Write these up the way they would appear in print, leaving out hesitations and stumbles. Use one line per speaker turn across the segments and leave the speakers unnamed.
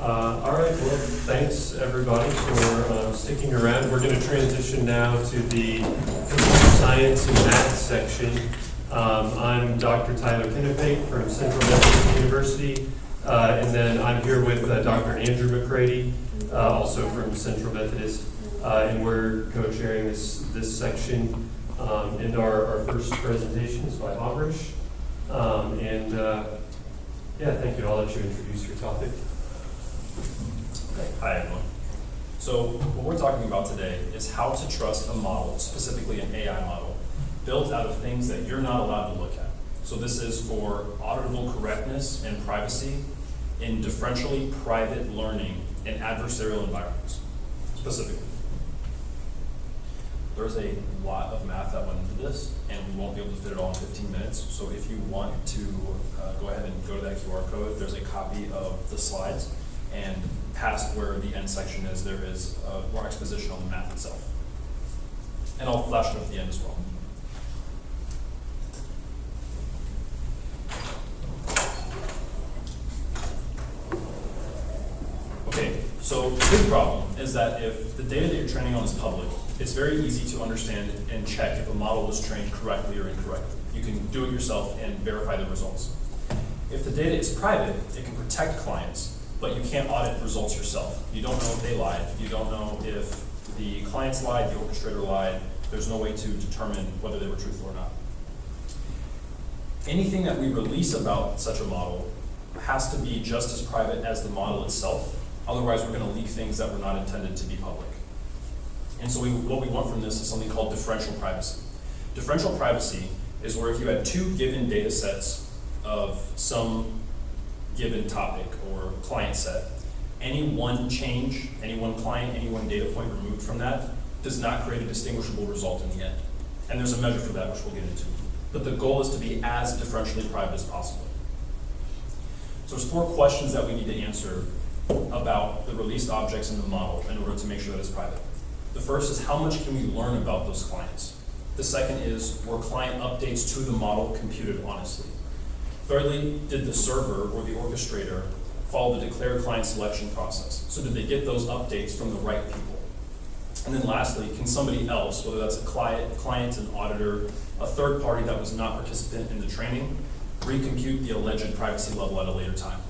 All right, well, thanks everybody for sticking around. We're going to transition now to the computer science and math section. I'm Dr. Tyler Kinefate from Central Methodist University, and then I'm here with Dr. Andrew McCready, also from Central Methodist, and we're co-chairing this section. And our first presentation is by Aubrish. Yeah, thank you. I'll let you introduce your topic.
Hi everyone. So what we're talking about today is how to trust a model, specifically an AI model, built out of things that you're not allowed to look at. So this is for auditable correctness and privacy in differentially private learning in adversarial environments, specifically. There's a lot of math that went into this, and we won't be able to fit it all in 15 minutes. So if you want to go ahead and go to that QR code, there's a copy of the slides, and past where the end section is, there is more exposition on the math itself. And I'll flash it up at the end as well. Okay, so the big problem is that if the data that you're training on is public, it's very easy to understand and check if a model was trained correctly or incorrectly. You can do it yourself and verify the results. If the data is private, it can protect clients, but you can't audit results yourself. You don't know if they lied. You don't know if the clients lied, the orchestrator lied. There's no way to determine whether they were truthful or not. Anything that we release about such a model has to be just as private as the model itself. Otherwise, we're going to leak things that were not intended to be public. And so what we want from this is something called differential privacy. Differential privacy is where if you had two given data sets of some given topic or client set, any one change, any one client, any one data point removed from that does not create a distinguishable result in the end. And there's a measure for that, which we'll get into. But the goal is to be as differentially private as possible. So there's 4 questions that we need to answer about the released objects in the model in order to make sure that it's private. The first is how much can we learn about those clients? The second is were client updates to the model computed honestly? Thirdly, did the server or the orchestrator follow the declared client selection process? So did they get those updates from the right people? And then lastly, can somebody else, whether that's a client, an auditor, a third party that was not participant in the training, recompute the alleged privacy level at a later time?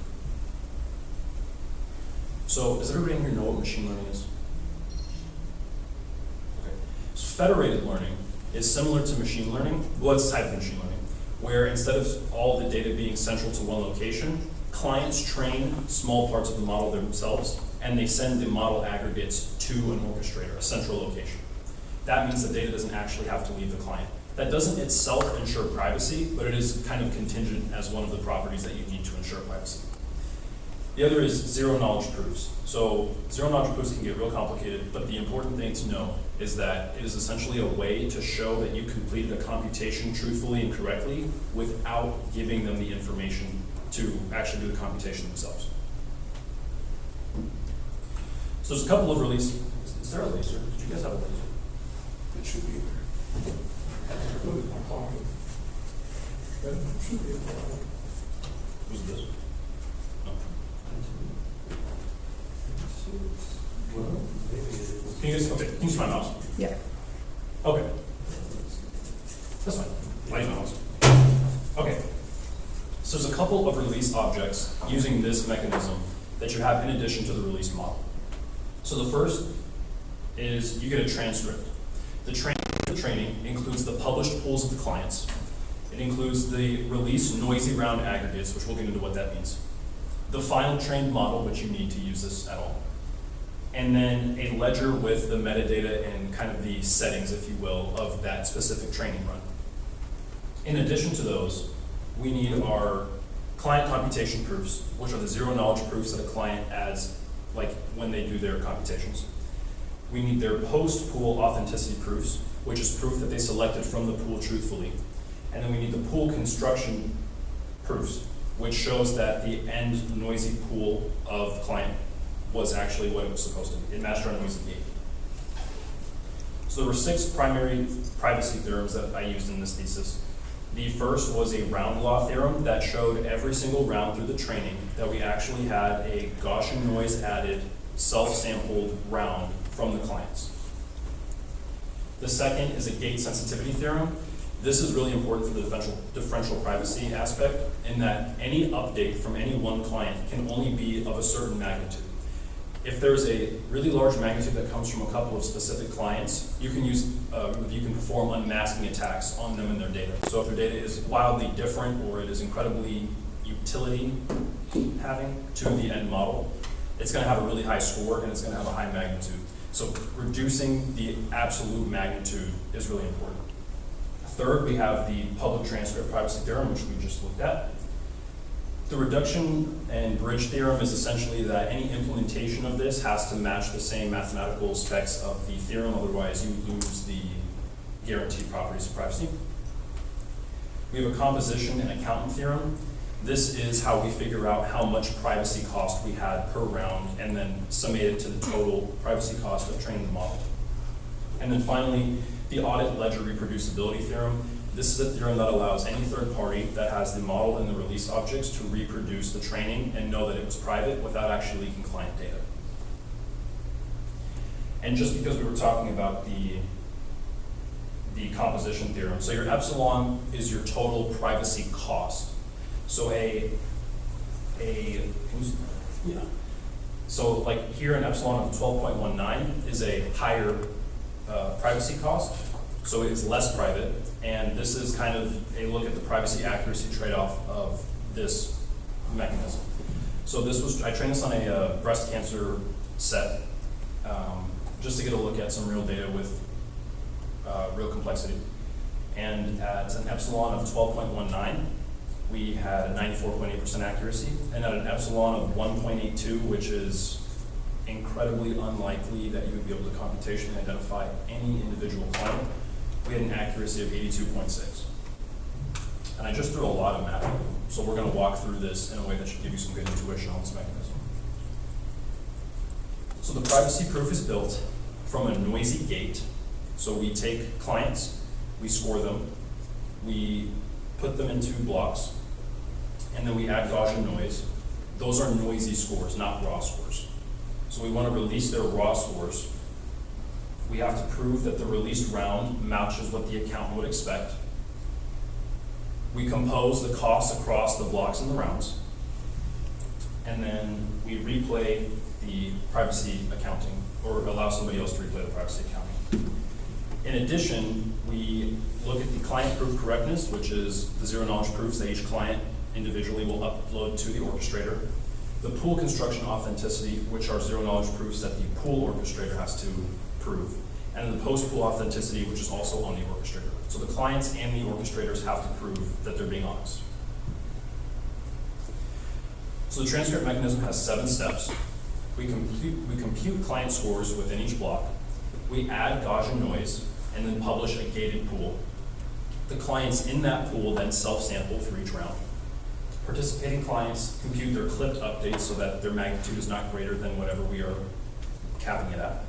So does everybody in here know what machine learning is? Okay. So federated learning is similar to machine learning. Well, it's a type of machine learning, where instead of all the data being central to one location, clients train small parts of the model themselves, and they send the model aggregates to an orchestrator, a central location. That means the data doesn't actually have to leave the client. That doesn't itself ensure privacy, but it is kind of contingent as one of the properties that you need to ensure privacy. The other is zero-knowledge proofs. So zero-knowledge proofs can get real complicated, but the important thing to know is that it is essentially a way to show that you completed a computation truthfully and correctly without giving them the information to actually do the computation themselves. So there's a couple of releases. Is there a laser? Did you guys have a laser?
It should be there. Put it in my pocket. It should be in my pocket.
Who's this? No.
Well, maybe it is.
Can you guys, okay, can you see my mouse?
Yeah.
Okay. That's fine. I use my mouse. Okay. So there's a couple of release objects using this mechanism that you have in addition to the release model. So the first is you get a transcript. The training includes the published pools of the clients. It includes the release noisy round aggregates, which we'll get into what that means. The final trained model, which you need to use this at all. And then a ledger with the metadata and kind of the settings, if you will, of that specific training run. In addition to those, we need our client computation proofs, which are the zero-knowledge proofs that a client adds, like when they do their computations. We need their post-pool authenticity proofs, which is proof that they selected from the pool truthfully. And then we need the pool construction proofs, which shows that the end noisy pool of client was actually what it was supposed to be. It matched our noisy gate. So there were 6 primary privacy theorems that I used in this thesis. The first was a round law theorem that showed every single round through the training that we actually had a Gaussian noise added, self-sampled round from the clients. The second is a gate sensitivity theorem. This is really important for the differential privacy aspect in that any update from any one client can only be of a certain magnitude. If there's a really large magnitude that comes from a couple of specific clients, you can perform unmasking attacks on them and their data. So if their data is wildly different or it is incredibly utility having to the end model, it's going to have a really high score and it's going to have a high magnitude. So reducing the absolute magnitude is really important. Third, we have the public transcript privacy theorem, which we just looked at. The reduction and bridge theorem is essentially that any implementation of this has to match the same mathematical specs of the theorem, otherwise you lose the guaranteed properties of privacy. We have a composition and accountant theorem. This is how we figure out how much privacy cost we had per round and then summate it to the total privacy cost of training the model. And then finally, the audit ledger reproducibility theorem. This is a theorem that allows any third party that has the model and the release objects to reproduce the training and know that it was private without actually leaking client data. And just because we were talking about the composition theorem, so your epsilon is your total privacy cost. So so like here an epsilon of 12.19 is a higher privacy cost, so it is less private, and this is kind of a look at the privacy accuracy trade-off of this mechanism. So I trained this on a breast cancer set, just to get a look at some real data with real complexity. And at an epsilon of 12.19, we had a 94.8% accuracy, and at an epsilon of 1.82, which is incredibly unlikely that you would be able to computationally identify any individual client, we had an accuracy of 82.6. And I just threw a lot of math, so we're going to walk through this in a way that should give you some good intuition on this mechanism. So the privacy proof is built from a noisy gate. So we take clients, we score them, we put them into blocks, and then we add Gaussian noise. Those are noisy scores, not raw scores. So we want to release their raw scores. We have to prove that the released round matches what the accountant would expect. We compose the costs across the blocks and the rounds. And then we replay the privacy accounting, or allow somebody else to replay the privacy accounting. In addition, we look at the client proof correctness, which is the zero knowledge proofs that each client individually will upload to the orchestrator. The pool construction authenticity, which are zero knowledge proofs that the pool orchestrator has to prove. And the post-pool authenticity, which is also on the orchestrator. So the clients and the orchestrators have to prove that they're being honest. So the transcript mechanism has 7 steps. We compute client scores within each block. We add Gaussian noise and then publish a gated pool. The clients in that pool then self-sample for each round. Participating clients compute their clipped updates so that their magnitude is not greater than whatever we are capping it at.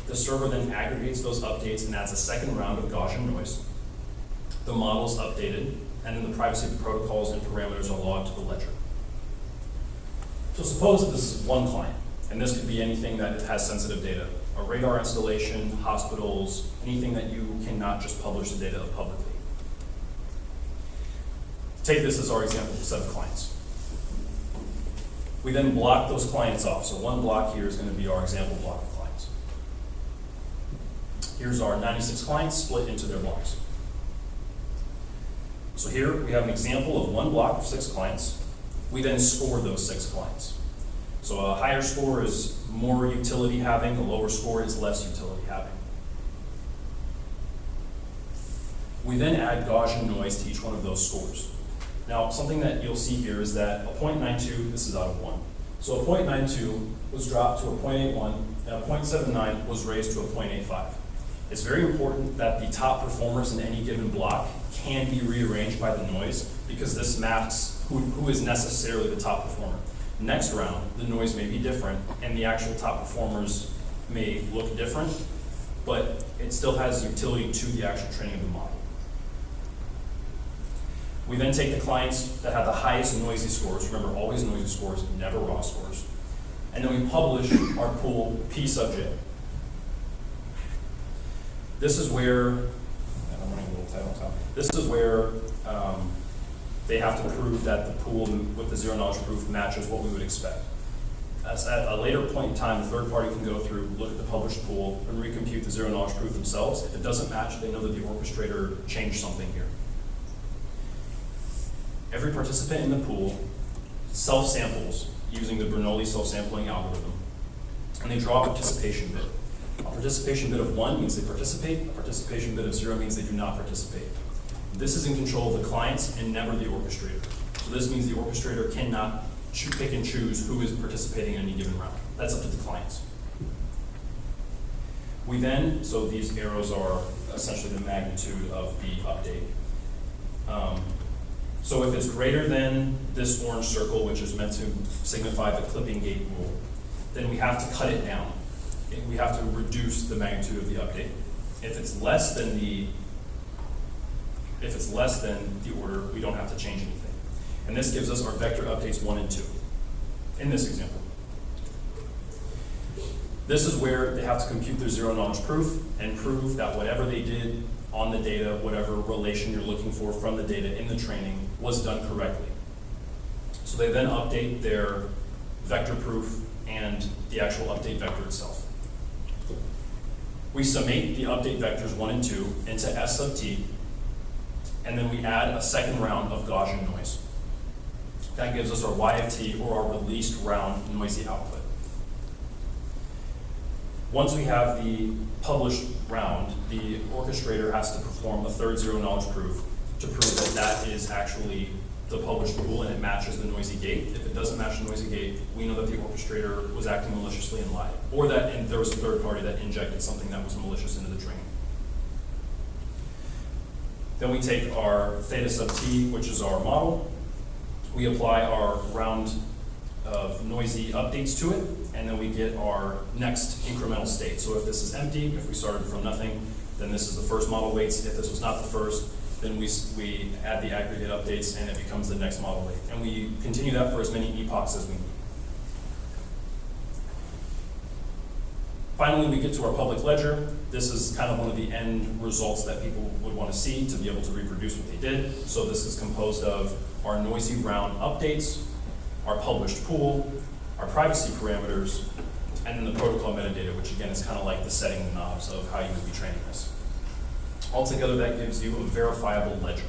The server then aggregates those updates and adds a second round of Gaussian noise. The model is updated, and then the privacy protocols and parameters are logged to the ledger. So suppose that this is one client, and this could be anything that has sensitive data. A radar installation, hospitals, anything that you cannot just publish the data of publicly. Take this as our example set of clients. We then block those clients off. So one block here is going to be our example block of clients. Here's our 96 clients split into their blocks. So here we have an example of one block of 6 clients. We then score those 6 clients. So a higher score is more utility having, a lower score is less utility having. We then add Gaussian noise to each one of those scores. Now, something that you'll see here is that a 0.92, this is out of 1. So a 0.92 was dropped to a 0.81, and a 0.79 was raised to a 0.85. It's very important that the top performers in any given block can be rearranged by the noise, because this maps who is necessarily the top performer. Next round, the noise may be different, and the actual top performers may look different, but it still has utility to the actual training of the model. We then take the clients that have the highest noisy scores, remember always noisy scores, never raw scores, and then we publish our pool P sub j. This is where, and I'm running a little tight on top. This is where they have to prove that the pool with the zero knowledge proof matches what we would expect. As at a later point in time, the third party can go through, look at the published pool, and recompute the zero knowledge proof themselves. If it doesn't match, they know that the orchestrator changed something here. Every participant in the pool self-samples using the Bernoulli self-sampling algorithm, and they draw a participation bit. A participation bit of 1 means they participate, a participation bit of 0 means they do not participate. This is in control of the clients and never the orchestrator. So this means the orchestrator cannot pick and choose who is participating in any given round. That's up to the clients. We then, so these arrows are essentially the magnitude of the update. So if it's greater than this orange circle, which is meant to signify the clipping gate rule, then we have to cut it down. We have to reduce the magnitude of the update. If it's less than the order, we don't have to change anything. And this gives us our vector updates 1 and 2 in this example. This is where they have to compute their zero knowledge proof and prove that whatever they did on the data, whatever relation you're looking for from the data in the training, was done correctly. So they then update their vector proof and the actual update vector itself. We summate the update vectors 1 and 2 into S sub t, and then we add a second round of Gaussian noise. That gives us our Y of t, or our released round noisy output. Once we have the published round, the orchestrator has to perform a third zero knowledge proof to prove that that is actually the published pool and it matches the noisy gate. If it doesn't match the noisy gate, we know that the orchestrator was acting maliciously and lied, or that there was a third party that injected something that was malicious into the training. Then we take our theta sub t, which is our model. We apply our round of noisy updates to it, and then we get our next incremental state. So if this is empty, if we started from nothing, then this is the first model weights. If this was not the first, then we add the aggregate updates and it becomes the next model weight. And we continue that for as many epochs as we need. Finally, we get to our public ledger. This is kind of one of the end results that people would want to see to be able to reproduce what they did. So this is composed of our noisy round updates, our published pool, our privacy parameters, and then the protocol metadata, which again is kind of like the setting knobs of how you would be training this. Altogether, that gives you a verifiable ledger.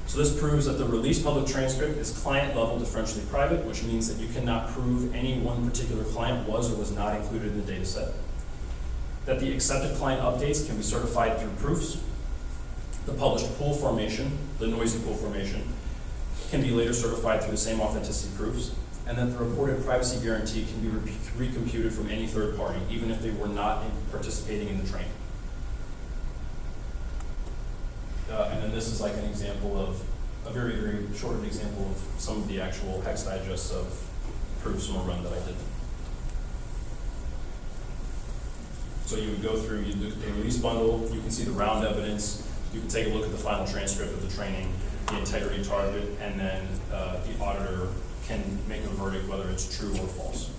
So this proves that the release public transcript is client level differentially private, which means that you cannot prove any one particular client was or was not included in the data set. That the accepted client updates can be certified through proofs. The published pool formation, the noisy pool formation, can be later certified through the same authenticity proofs. And that the reported privacy guarantee can be recomputed from any third party, even if they were not participating in the training. And then this is like an example of, a very, very shortened example of some of the actual hex digests of proofs from a run that I did. So you would go through, you look at the release bundle, you can see the round evidence, you can take a look at the final transcript of the training, the integrity target, and then the auditor can make a verdict whether it's true or false.